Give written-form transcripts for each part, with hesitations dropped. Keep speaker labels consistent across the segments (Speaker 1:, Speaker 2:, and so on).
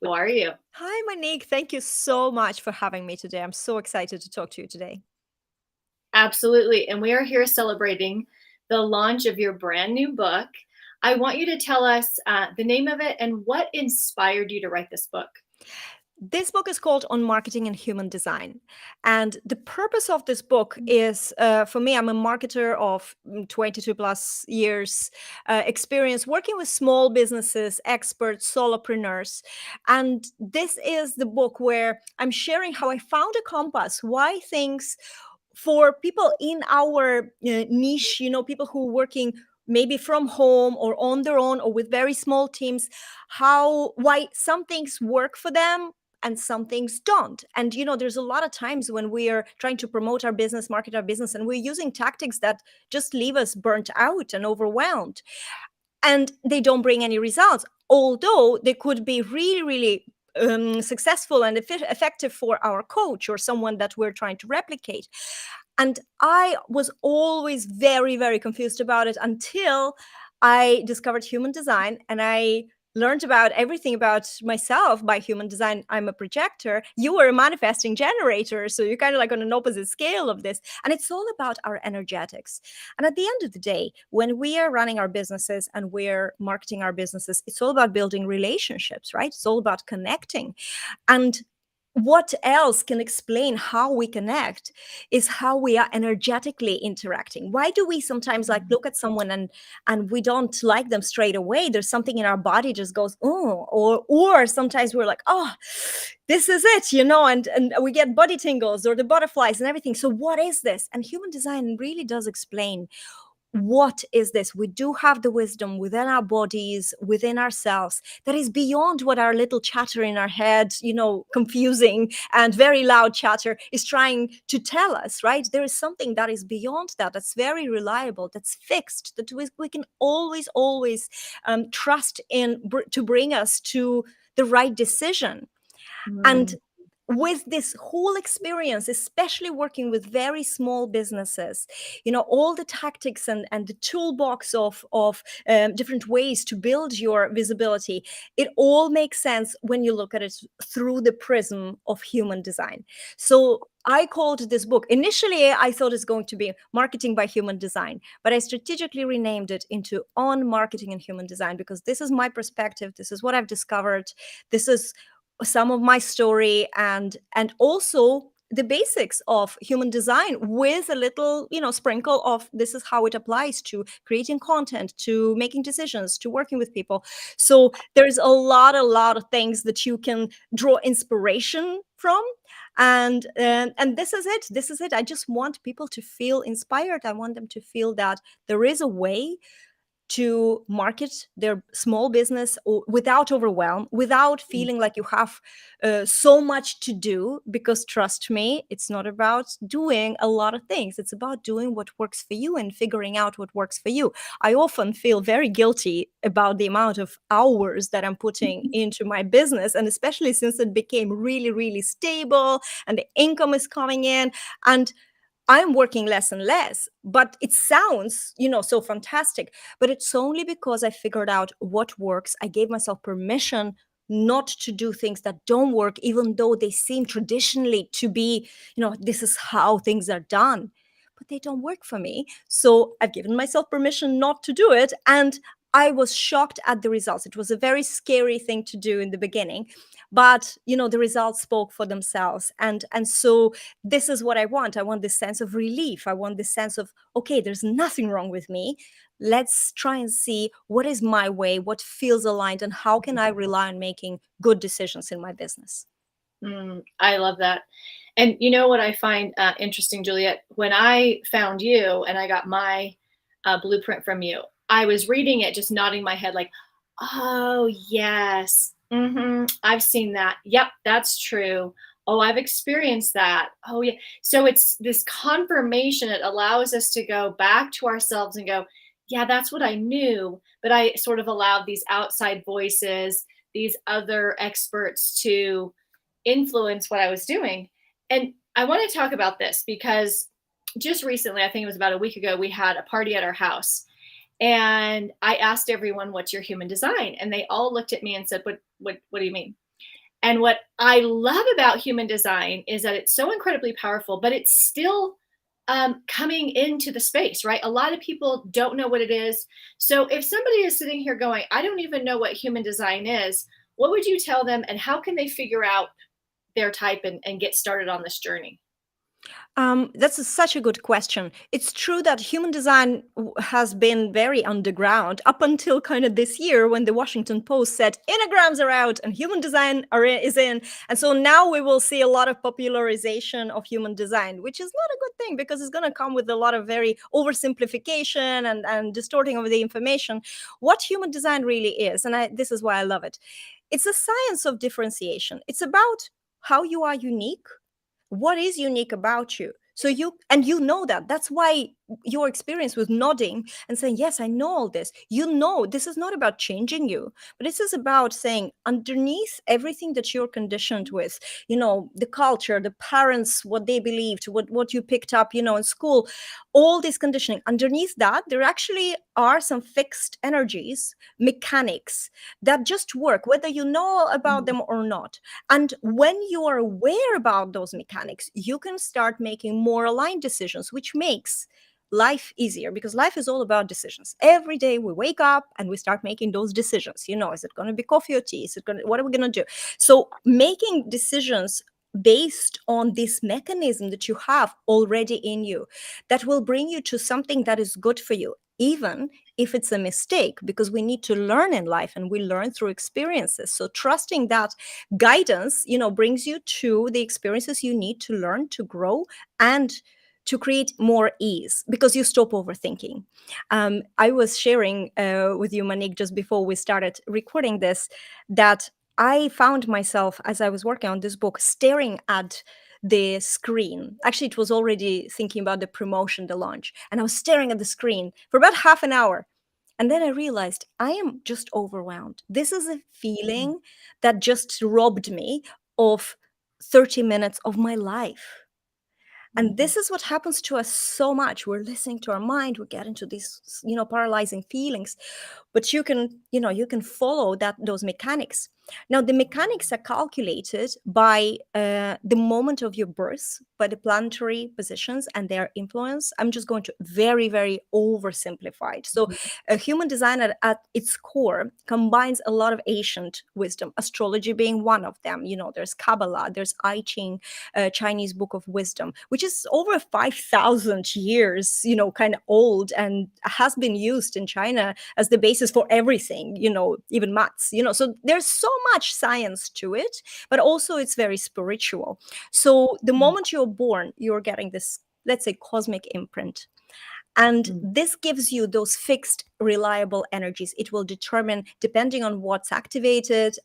Speaker 1: How are you?
Speaker 2: Hi, Monique. Thank you so much for having me today. I'm so excited to talk to you today.
Speaker 1: Absolutely. And we are here celebrating the launch of your brand new book. I want you to tell us the name of it and what inspired you to write this book.
Speaker 2: This book is called On Marketing and Human Design. And the purpose of this book is for me, I'm a marketer of 22 plus years experience working with small businesses, experts, solopreneurs. And this is the book where I'm sharing how I found a compass, why things for people in our niche, people who are working maybe from home or on their own or with very small teams, why some things work for them and some things don't. And there's a lot of times when we are trying to promote our business, market our business, and we're using tactics that just leave us burnt out and overwhelmed, and they don't bring any results, although they could be really, really successful and effective for our coach or someone that we're trying to replicate. And I was always very, very confused about it until I discovered human design, and I learned about everything about myself by human design. I'm a projector. You are a manifesting generator. So you're kind of like on an opposite scale of this. And it's all about our energetics. And at the end of the day, when we are running our businesses and we're marketing our businesses, it's all about building relationships, right? It's all about connecting. And what else can explain how we connect is how we are energetically interacting. Why do we sometimes like look at someone and we don't like them straight away? There's something in our body just goes, oh, or sometimes we're like, oh, this is it, and we get body tingles or the butterflies and everything. So what is this? And human design really does explain what is this. We do have the wisdom within our bodies, within ourselves, that is beyond what our little chatter in our head, confusing and very loud chatter is trying to tell us, right? There is something that is beyond that, that's very reliable, that's fixed, that we can always trust in to bring us to the right decision. And
Speaker 1: Mm.
Speaker 2: with this whole experience, especially working with very small businesses, all the tactics and the toolbox of different ways to build your visibility, it all makes sense when you look at it through the prism of human design. So I called this book, initially I thought it's going to be Marketing by Human Design, but I strategically renamed it into On Marketing and Human Design, because this is my perspective, this is what I've discovered, this is some of my story, and also the basics of human design with a little sprinkle of this is how it applies to creating content, to making decisions, to working with people. So there's a lot of things that you can draw inspiration from. And this is it. I just want people to feel inspired. I want them to feel that there is a way to market their small business without overwhelm, without feeling like you have so much to do. Because trust me, it's not about doing a lot of things. It's about doing what works for you and figuring out what works for you. I often feel very guilty about the amount of hours that I'm putting into my business, and especially since it became really, really stable and the income is coming in, and I'm working less and less, but it sounds, so fantastic. But it's only because I figured out what works. I gave myself permission not to do things that don't work, even though they seem traditionally to be, this is how things are done, but they don't work for me. So I've given myself permission not to do it. And I was shocked at the results. It was a very scary thing to do in the beginning, but the results spoke for themselves. And so this is what I want. I want this sense of relief. I want this sense of, okay, there's nothing wrong with me. Let's try and see what is my way, what feels aligned, and how can I rely on making good decisions in my business.
Speaker 1: I love that. And you know what I find interesting, Juliette? When I found you and I got my blueprint from you, I was reading it, just nodding my head like, oh, yes. I've seen that. Yep, that's true. Oh, I've experienced that. Oh, yeah. So it's this confirmation. It allows us to go back to ourselves and go, yeah, that's what I knew. But I sort of allowed these outside voices, these other experts to influence what I was doing. And I want to talk about this because just recently, I think it was about a week ago, we had a party at our house. And I asked everyone, what's your human design? And they all looked at me and said, what do you mean? And what I love about human design is that it's so incredibly powerful, but it's still coming into the space, right? A lot of people don't know what it is. So if somebody is sitting here going, I don't even know what human design is, what would you tell them, and how can they figure out their type and get started on this journey?
Speaker 2: Such a good question. It's true that human design has been very underground up until kind of this year when the Washington Post said Enneagrams are out and human design is in. And so now we will see a lot of popularization of human design, which is not a good thing because it's going to come with a lot of very oversimplification and distorting of the information. What human design really is, and this is why I love it, it's a science of differentiation. It's about how you are unique, what is unique about you. So you know that's why your experience with nodding and saying, yes, I know all this, this is not about changing you, but this is about saying underneath everything that you're conditioned with, the culture, the parents, what they believed, what you picked up, in school, all this conditioning, underneath that there actually are some fixed energies, mechanics that just work whether you know about them or not. And when you are aware about those mechanics, you can start making more aligned decisions, which makes life easier, because life is all about decisions. Every day we wake up and we start making those decisions. Is it going to be coffee or tea? What are we going to do? So making decisions based on this mechanism that you have already in you, that will bring you to something that is good for you, even if it's a mistake, because we need to learn in life and we learn through experiences. So trusting that guidance, brings you to the experiences you need to learn, to grow, and to create more ease, because you stop overthinking. I was sharing with you, Monique, just before we started recording this, that I found myself, as I was working on this book, staring at the screen. Actually, it was already thinking about the promotion, the launch, and I was staring at the screen for about half an hour. And then I realized I am just overwhelmed. This is a feeling that just robbed me of 30 minutes of my life. And this is what happens to us so much. We're listening to our mind, we get into these, paralyzing feelings. But you can follow those mechanics. Now, the mechanics are calculated by the moment of your birth, by the planetary positions and their influence. I'm just going to very, very oversimplify it. So a human design at its core combines a lot of ancient wisdom, astrology being one of them. There's Kabbalah, there's I Ching, Chinese book of wisdom, which is over 5,000 years, kind of old, and has been used in China as the basis for everything, even maths, so there's so much science to it, but also it's very spiritual. So the moment you're born, you're getting this, let's say, cosmic imprint. And this gives you those fixed, reliable energies. It will determine, depending on what's activated,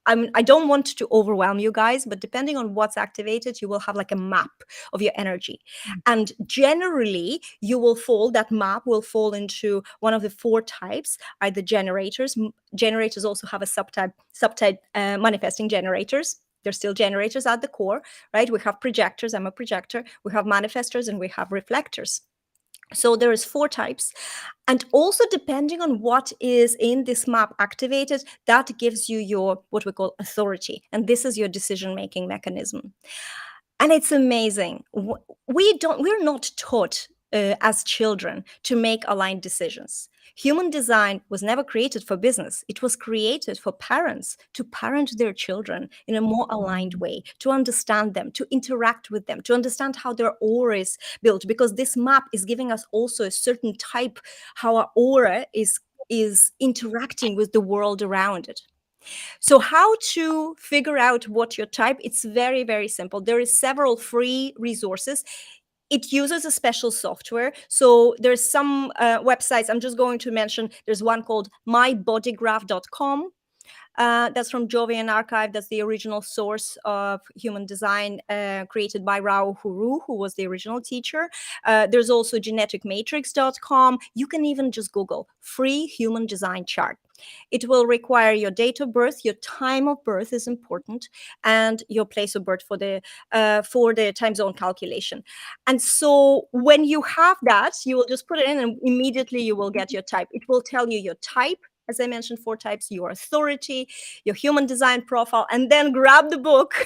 Speaker 2: I don't want to overwhelm you guys, but depending on what's activated, you will have like a map of your energy. And generally, that map will fall into one of the 4 types, either generators. Generators also have a subtype, manifesting generators. They're still generators at the core, right? We have projectors. I'm a projector. We have manifestors and we have reflectors. So there is 4 types. And also, depending on what is in this map activated, that gives you your, what we call, authority. And this is your decision-making mechanism. And it's amazing. We're not taught as children to make aligned decisions. Human design was never created for business. It was created for parents to parent their children in a more aligned way, to understand them, to interact with them, to understand how their aura is built, because this map is giving us also a certain type, how our aura is interacting with the world around it. So how to figure out what your type? It's very, very simple. There is several free resources. It uses a special software. So there's some websites I'm just going to mention. There's one called mybodygraph.com. That's from Jovian Archive. That's the original source of human design, created by Rao Huru, who was the original teacher. There's also geneticmatrix.com. You can even just Google free human design chart. It will require your date of birth, your time of birth is important, and your place of birth for the time zone calculation. And so when you have that, you will just put it in and immediately you will get your type. It will tell you your type, as I mentioned, 4 types, your authority, your human design profile, and then grab the book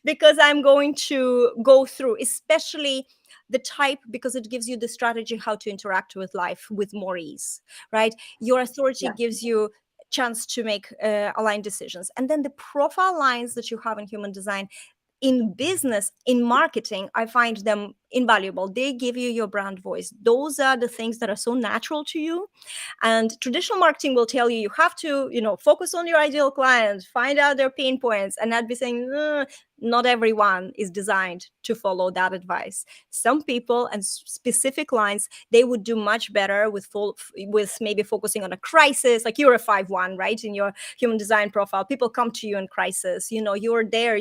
Speaker 2: because I'm going to go through, especially the type, because it gives you the strategy how to interact with life with more ease, right? Your authority
Speaker 1: Yeah.
Speaker 2: gives you chance to make aligned decisions. And then the profile lines that you have in human design, in business, in marketing, I find them invaluable. They give you your brand voice. Those are the things that are so natural to you. And traditional marketing will tell you you have to, focus on your ideal client, find out their pain points, and not be saying, not everyone is designed to follow that advice. Some people and specific lines, they would do much better with maybe focusing on a crisis. Like you're a 5-1, right? In your human design profile, people come to you in crisis. You're there,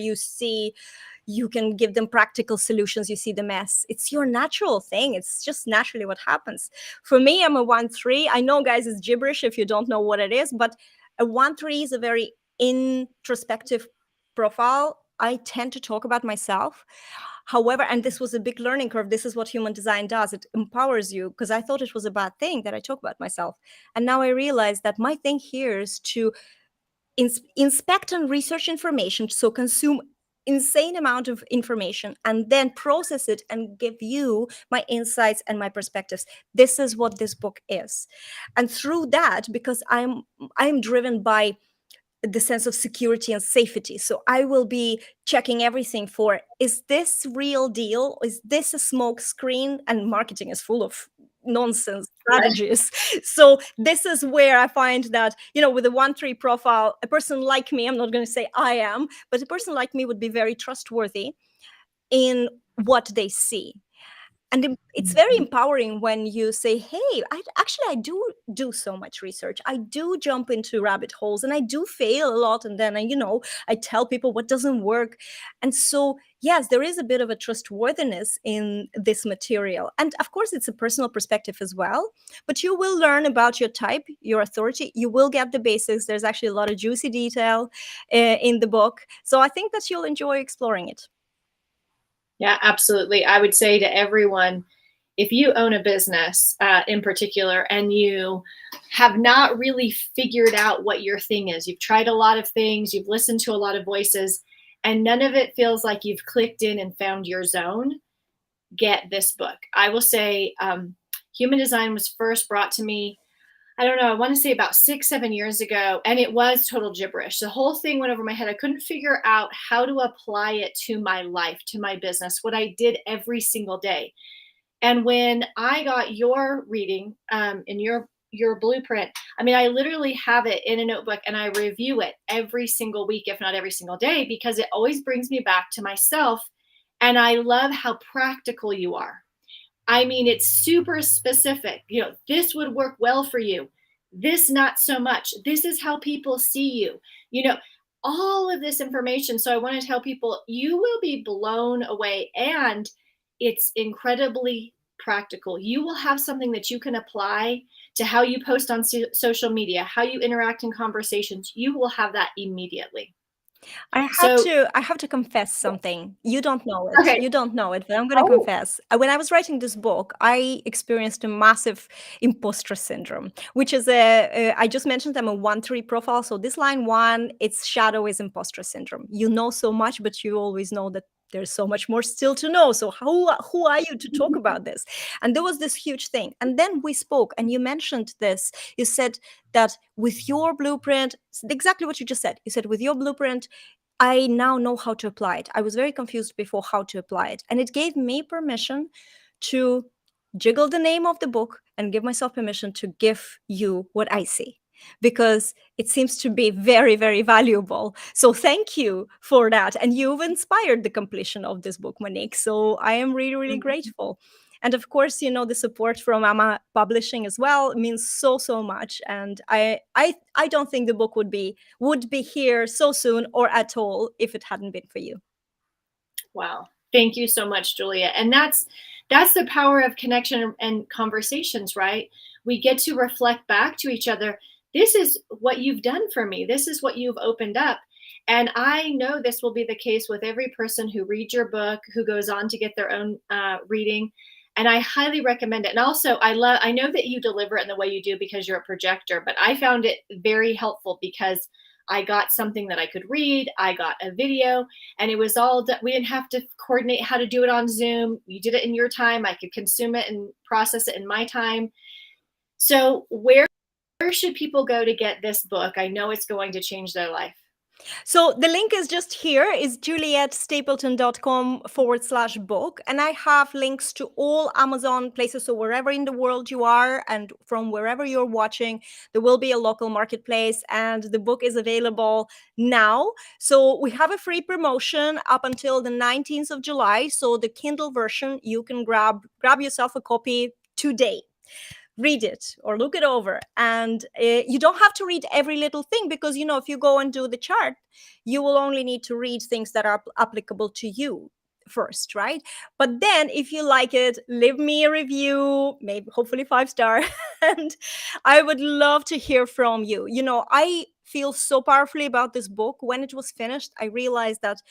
Speaker 2: you can give them practical solutions. You see the mess. It's your natural thing. It's just naturally what happens. For me, I'm a 1-3. I know, guys, it's gibberish if you don't know what it is, but a 1-3 is a very introspective profile. I tend to talk about myself. However, and this was a big learning curve. This is what human design does. It empowers you, because I thought it was a bad thing that I talk about myself. And now I realize that my thing here is to inspect and research information, so consume insane amount of information and then process it and give you my insights and my perspectives. This is what this book is. And through that, because I'm driven by the sense of security and safety, so I will be checking everything for, is this real deal, is this a smoke screen? And marketing is full of nonsense
Speaker 1: Right.
Speaker 2: strategies. So this is where I find that, with a 1-3 profile, a person like me, I'm not going to say I am, but a person like me would be very trustworthy in what they see. And it's very empowering when you say, hey, I do so much research. I do jump into rabbit holes and I do fail a lot. And then, I tell people what doesn't work. And so, yes, there is a bit of a trustworthiness in this material. And of course, it's a personal perspective as well. But you will learn about your type, your authority. You will get the basics. There's actually a lot of juicy detail in the book. So I think that you'll enjoy exploring it.
Speaker 1: Yeah, absolutely. I would say to everyone, if you own a business in particular and you have not really figured out what your thing is, you've tried a lot of things, you've listened to a lot of voices, and none of it feels like you've clicked in and found your zone, get this book. I will say human design was first brought to me, I don't know, I want to say about 6-7 years ago, and it was total gibberish. The whole thing went over my head. I couldn't figure out how to apply it to my life, to my business, what I did every single day. And when I got your reading in your blueprint, I mean, I literally have it in a notebook and I review it every single week, if not every single day, because it always brings me back to myself. And I love how practical you are. I mean, it's super specific. This would work well for you. This, not so much. This is how people see you. All of this information. So I want to tell people, you will be blown away. And it's incredibly practical. You will have something that you can apply to how you post on social media, how you interact in conversations. You will have that immediately. So,
Speaker 2: I have to confess something. You don't know it.
Speaker 1: okay.
Speaker 2: You don't know it, but I'm going to
Speaker 1: Oh,
Speaker 2: confess. When I was writing this book, I experienced a massive imposter syndrome, which is I just mentioned I'm a 1-3 profile. So this line 1, its shadow is imposter syndrome. You know so much, but you always know that there's so much more still to know. So who are you to talk about this? And there was this huge thing. And then we spoke and you mentioned this. You said that with your blueprint, exactly what you just said. You said with your blueprint, I now know how to apply it. I was very confused before how to apply it. And it gave me permission to jiggle the name of the book and give myself permission to give you what I see, because it seems to be very, very valuable. So thank you for that. And you've inspired the completion of this book, Monique. So I am really, really grateful. And of course, the support from Amma Publishing as well means so, so much. And I don't think the book would be here so soon or at all if it hadn't been for you.
Speaker 1: wow. Thank you so much, Julia. And that's the power of connection and conversations, right? We get to reflect back to each other. this is what you've done for me. This is what you've opened up. And I know this will be the case with every person who reads your book, who goes on to get their own reading. And I highly recommend it. And also, I know that you deliver it in the way you do because you're a projector, but I found it very helpful because I got something that I could read. I got a video, and it was all we didn't have to coordinate how to do it on Zoom. You did it in your time. I could consume it and process it in my time. So where should people go to get this book? I know it's going to change their life.
Speaker 2: So the link is just here, is julietstapleton.com/book. And I have links to all Amazon places. So wherever in the world you are and from wherever you're watching, there will be a local marketplace, and the book is available now. So we have a free promotion up until the 19th of July. So the Kindle version, you can grab yourself a copy today. Read it or look it over, and you don't have to read every little thing, because if you go and do the chart, you will only need to read things that are applicable to you first, right? But then if you like it, leave me a review, maybe hopefully 5-star. And I would love to hear from you. I feel so powerfully about this book. When it was finished, I realized that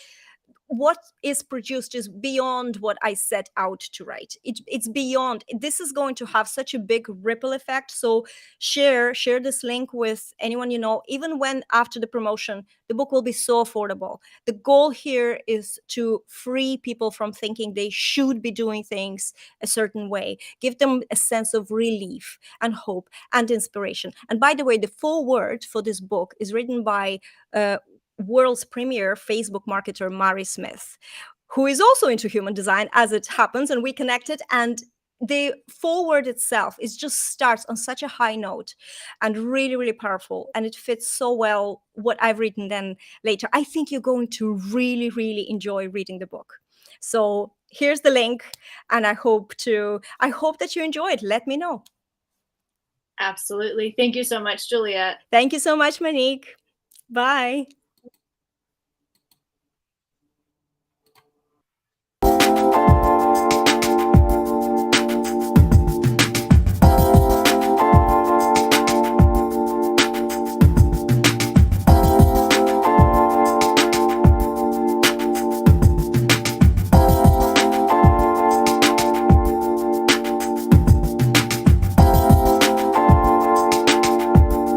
Speaker 2: what is produced is beyond what I set out to write. It's beyond. This is going to have such a big ripple effect. So share this link with anyone you know. Even when after the promotion, the book will be so affordable. The goal here is to free people from thinking they should be doing things a certain way. Give them a sense of relief and hope and inspiration. And by the way, the foreword for this book is written by world's premier Facebook marketer, Mari Smith, who is also into human design, as it happens, and we connected. And the foreword itself starts on such a high note and really, really powerful. And it fits so well what I've written then later. I think you're going to really, really enjoy reading the book. So here's the link, and I hope that you enjoy it. Let me know.
Speaker 1: Absolutely. Thank you so much, Juliette.
Speaker 2: Thank you so much, Monique. Bye.